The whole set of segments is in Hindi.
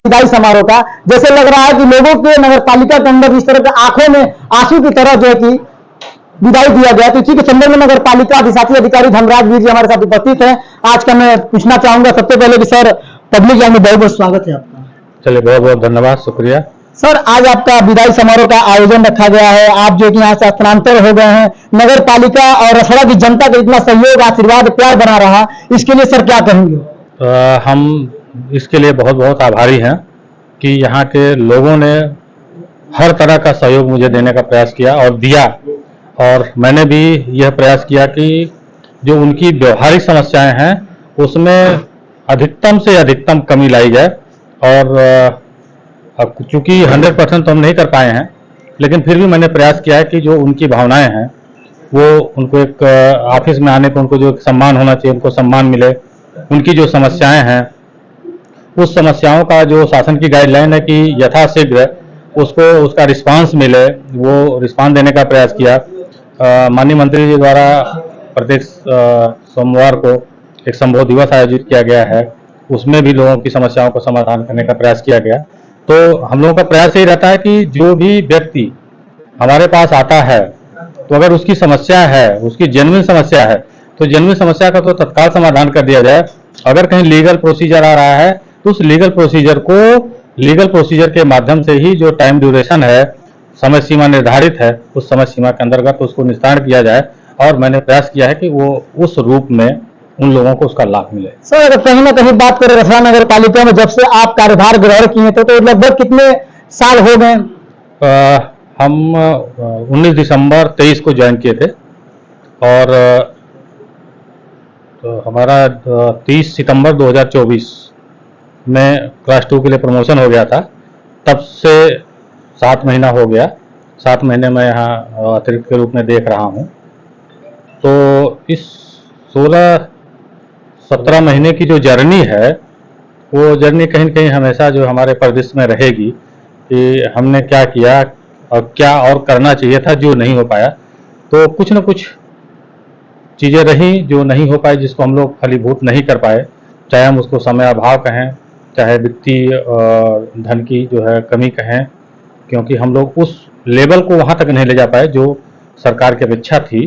विदाई समारोह का, जैसे लग रहा है कि लोगों के नगर पालिका के अंदर इस तरह के आंखों में आंसू की तरह जो है कि विदाई दिया गया। तो इसी के संदर्भ में नगर पालिका अधिशासी अधिकारी धर्मराज वीर जी हमारे साथ उपस्थित हैं। आज का मैं पूछना चाहूंगा सबसे पहले कि सर पब्लिक में बहुत बहुत स्वागत है आपका। चलिए, बहुत बहुत धन्यवाद, शुक्रिया। सर आज आपका विदाई समारोह का आयोजन रखा गया है, आप जो कि यहाँ से स्थानांतर हो गए हैं, नगर पालिका और रसड़ा की जनता का इतना सहयोग, आशीर्वाद, प्यार बना रहा, इसके लिए सर क्या कहेंगे? हम इसके लिए बहुत बहुत आभारी हैं कि यहाँ के लोगों ने हर तरह का सहयोग मुझे देने का प्रयास किया और दिया, और मैंने भी यह प्रयास किया कि जो उनकी व्यवहारिक समस्याएं हैं उसमें अधिकतम से अधिकतम कमी लाई जाए। और चूंकि 100% तो हम नहीं कर पाए हैं, लेकिन फिर भी मैंने प्रयास किया है कि जो उनकी भावनाएं हैं वो उनको एक ऑफिस में आने पर उनको जो सम्मान होना चाहिए उनको सम्मान मिले, उनकी जो समस्याएं हैं उस समस्याओं का जो शासन की गाइडलाइन है कि यथाशीघ्र उसको उसका रिस्पांस मिले, वो रिस्पांस देने का प्रयास किया। माननीय मंत्री जी द्वारा प्रत्येक सोमवार को एक संबोध दिवस आयोजित किया गया है, उसमें भी लोगों की समस्याओं को समाधान करने का प्रयास किया गया। तो हम लोगों का प्रयास यही रहता है कि जो भी व्यक्ति हमारे पास आता है तो अगर उसकी समस्या है, उसकी जेन्युइन समस्या है, तो जेन्युइन समस्या का तो तत्काल समाधान कर दिया जाए। अगर कहीं लीगल प्रोसीजर आ रहा है तो उस लीगल प्रोसीजर के माध्यम से ही जो टाइम ड्यूरेशन है, समय सीमा निर्धारित है, उस समय सीमा के अंतर्गत उसको निस्तारण किया जाए। और मैंने प्रयास किया है कि वो उस रूप में उन लोगों को उसका लाभ मिले। सर अगर कहीं ना कहीं बात करें रसड़ा नगर पालिका में जब से आप कार्यभार ग्रहण किए तो लगभग कितने साल हो गए? हम 19 दिसंबर 23 को ज्वाइन किए थे और तो हमारा 30 सितंबर 2024 में क्लास 2 के लिए प्रमोशन हो गया था। तब से 7 महीना हो गया, 7 महीने मैं यहाँ अतिरिक्त के रूप में देख रहा हूँ। तो इस 16-17 महीने की जो जर्नी है वो जर्नी कहीं न कहीं हमेशा जो हमारे प्रदेश में रहेगी कि हमने क्या किया और क्या और करना चाहिए था जो नहीं हो पाया। तो कुछ न कुछ चीज़ें रहीं जो नहीं हो पाई, जिसको हम लोग फलीभूत नहीं कर पाए, चाहे हम उसको समय अभाव कहें, चाहे वित्तीय धन की जो है कमी कहें, क्योंकि हम लोग उस लेवल को वहाँ तक नहीं ले जा पाए जो सरकार की अपेक्षा थी।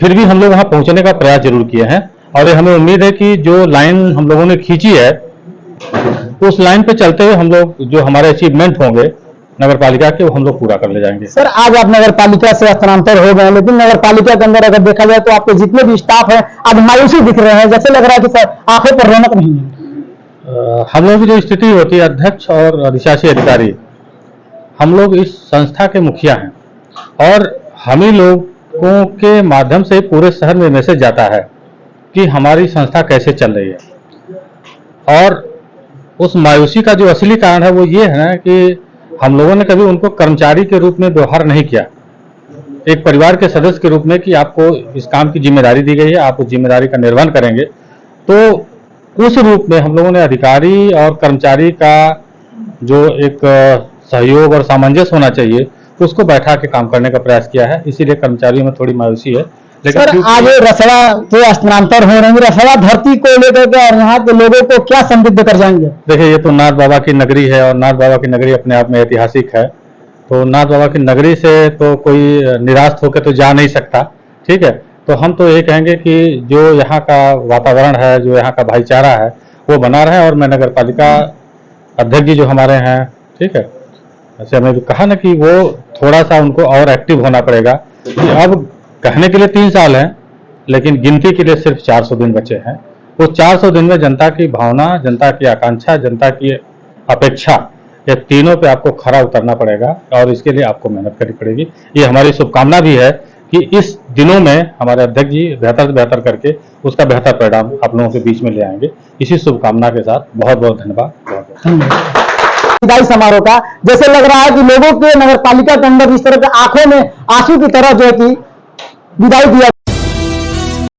फिर भी हम लोग वहाँ पहुँचने का प्रयास जरूर किए हैं और हमें उम्मीद है कि जो लाइन हम लोगों ने खींची है उस लाइन पे चलते हुए हम लोग जो हमारे अचीवमेंट होंगे नगर पालिका के वो हम लोग पूरा कर ले जाएंगे। सर आज आप नगर पालिका से स्थानांतर हो गए, लेकिन नगर पालिका के अंदर अगर देखा जाए तो आपके जितने भी स्टाफ है आज मायूसी दिख रहे हैं, जैसे लग रहा है कि सर आंखों पर रौनक नहीं है। हम लोगों की जो स्थिति होती है, अध्यक्ष और अधिशासी अधिकारी, हम लोग इस संस्था के मुखिया हैं और हम ही लोगों के माध्यम से पूरे शहर में मैसेज जाता है कि हमारी संस्था कैसे चल रही है। और उस मायूसी का जो असली कारण है वो ये है ना कि हम लोगों ने कभी उनको कर्मचारी के रूप में व्यवहार नहीं किया, एक परिवार के सदस्य के रूप में कि आपको इस काम की जिम्मेदारी दी गई है, आप उस जिम्मेदारी का निर्वहन करेंगे। तो उस रूप में हम लोगों ने अधिकारी और कर्मचारी का जो एक सहयोग और सामंजस्य होना चाहिए उसको बैठा के काम करने का प्रयास किया है। इसीलिए कर्मचारियों में थोड़ी मायूसी है। लेकिन सर आज रसड़ा के स्थानांतर हो रहे हैं, रसड़ा धरती को लेकर के और यहाँ के लोगों को क्या संदिग्ध कर जाएंगे? देखिए, ये तो नाथ बाबा की नगरी है और नाथ बाबा की नगरी अपने आप में ऐतिहासिक है। तो नाथ बाबा की नगरी से तो कोई निराश होकर तो जा नहीं सकता, ठीक है। तो हम तो ये कहेंगे कि जो यहाँ का वातावरण है, जो यहाँ का भाईचारा है वो बना रहे। और मैं नगर पालिका अध्यक्ष जी जो हमारे हैं, ठीक है, ऐसे हमें भी कहा ना कि वो थोड़ा सा उनको और एक्टिव होना पड़ेगा। अब कहने के लिए 3 साल हैं, लेकिन गिनती के लिए सिर्फ 400 दिन बचे हैं। वो 400 दिन में जनता की भावना, जनता की आकांक्षा, जनता की अपेक्षा, ये तीनों पे आपको खरा उतरना पड़ेगा और इसके लिए आपको मेहनत करनी पड़ेगी। ये हमारी शुभकामना भी है कि इस दिनों में हमारे अध्यक्ष जी बेहतर से बेहतर करके उसका बेहतर परिणाम आप लोगों के बीच में ले आएंगे। इसी शुभकामना के साथ बहुत बहुत धन्यवाद। विदाई समारोह का जैसे लग रहा है कि लोगों के नगर पालिका के अंदर इस तरह के आंखों में आंसू की तरह जो है कि विदाई दिया